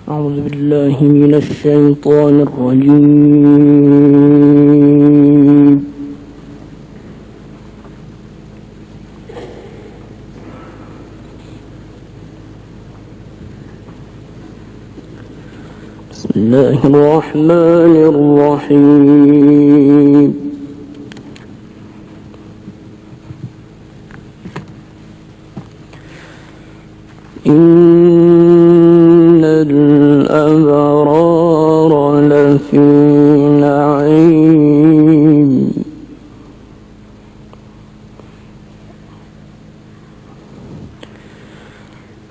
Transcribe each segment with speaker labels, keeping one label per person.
Speaker 1: أعوذ بالله من الشيطان الرجيم. بسم الله الرحمن الرحيم. إن الأبرار لفي نعيم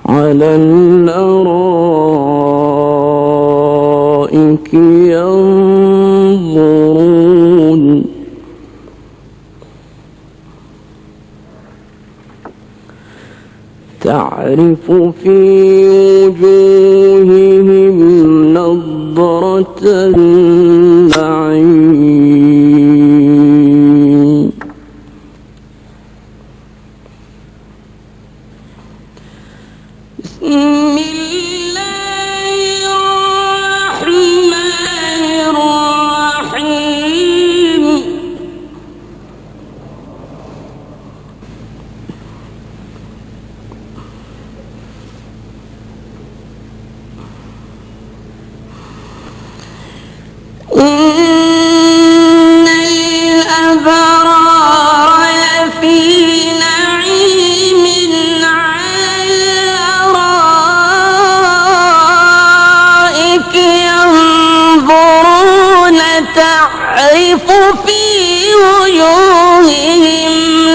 Speaker 1: على الأرائك ينظرون تعرف في وجوههم نضرة النعيم بسم الله الرحمن الرحيم. إن الأبرار لفي نعيم على الأرائك ينظرون تعرف في وجوههم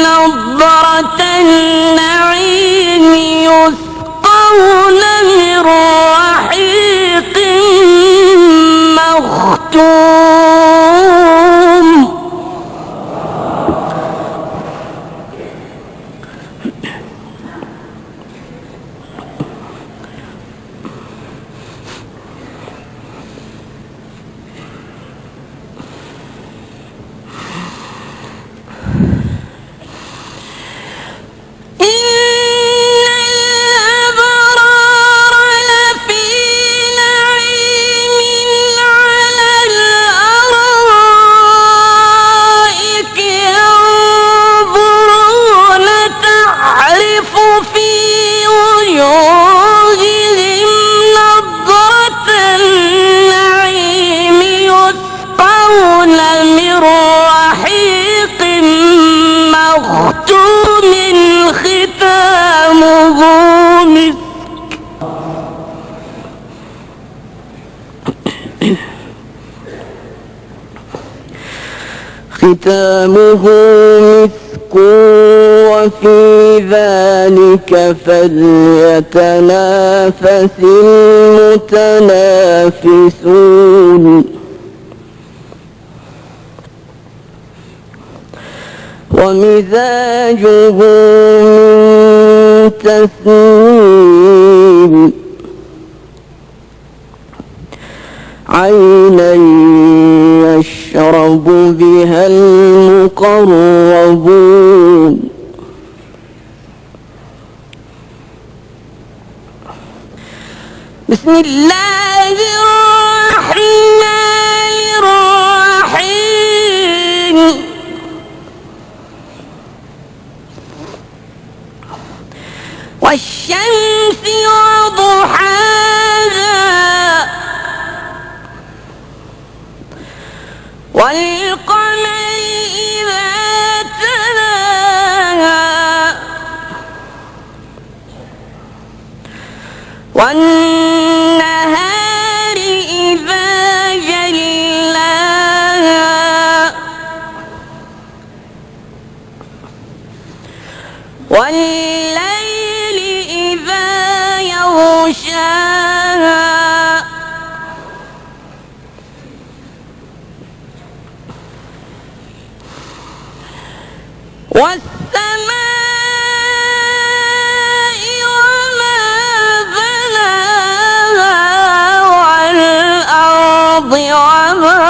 Speaker 1: نضرة النعيم يسقون من رحيق مختوم مختوم ختامه مسك وفي ذلك فليتنافس المتنافسون ومزاجه من تسنيم عينا يشرب بها المقربون بسم الله الرحمن الرحيم. والشمس وضحاها والقمر إذا تلاها والنهار إذا جلاها والليل إذا يغشاها والسماء وما بناها والأرض وما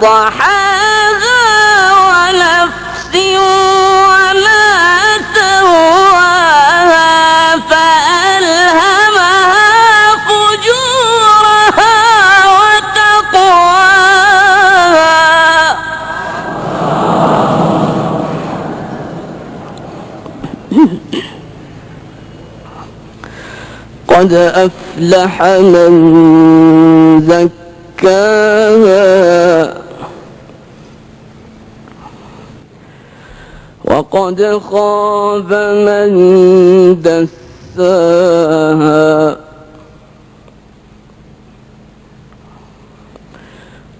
Speaker 1: طحاها ونفس وما سواها فألهمها فجورها قد أفلح من زكاها وقد خاب من دساها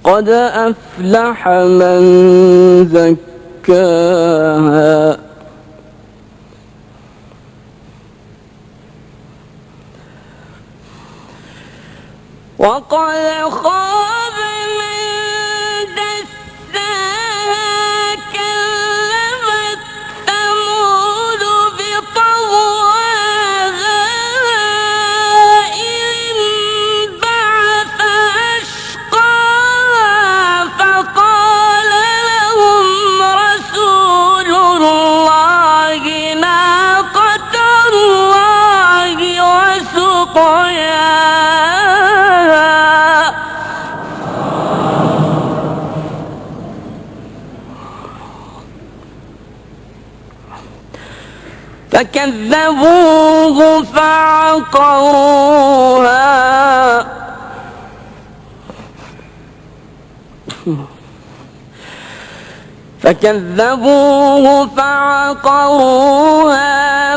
Speaker 1: قد أفلح من زكاها وقد خاب من دساها كذبت ثمود بطغواها إذ انبعث أشقاها فقال لهم رسول الله ناقة الله وسقياها فكذبوه فعقروها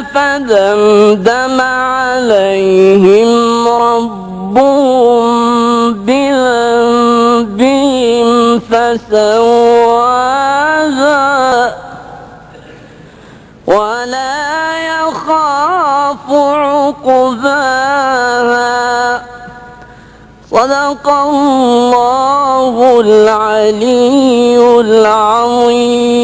Speaker 1: فدمدم عليهم ربهم بذنبهم فسواها ولا يخاف عقباها صدق الله العلي العظيم.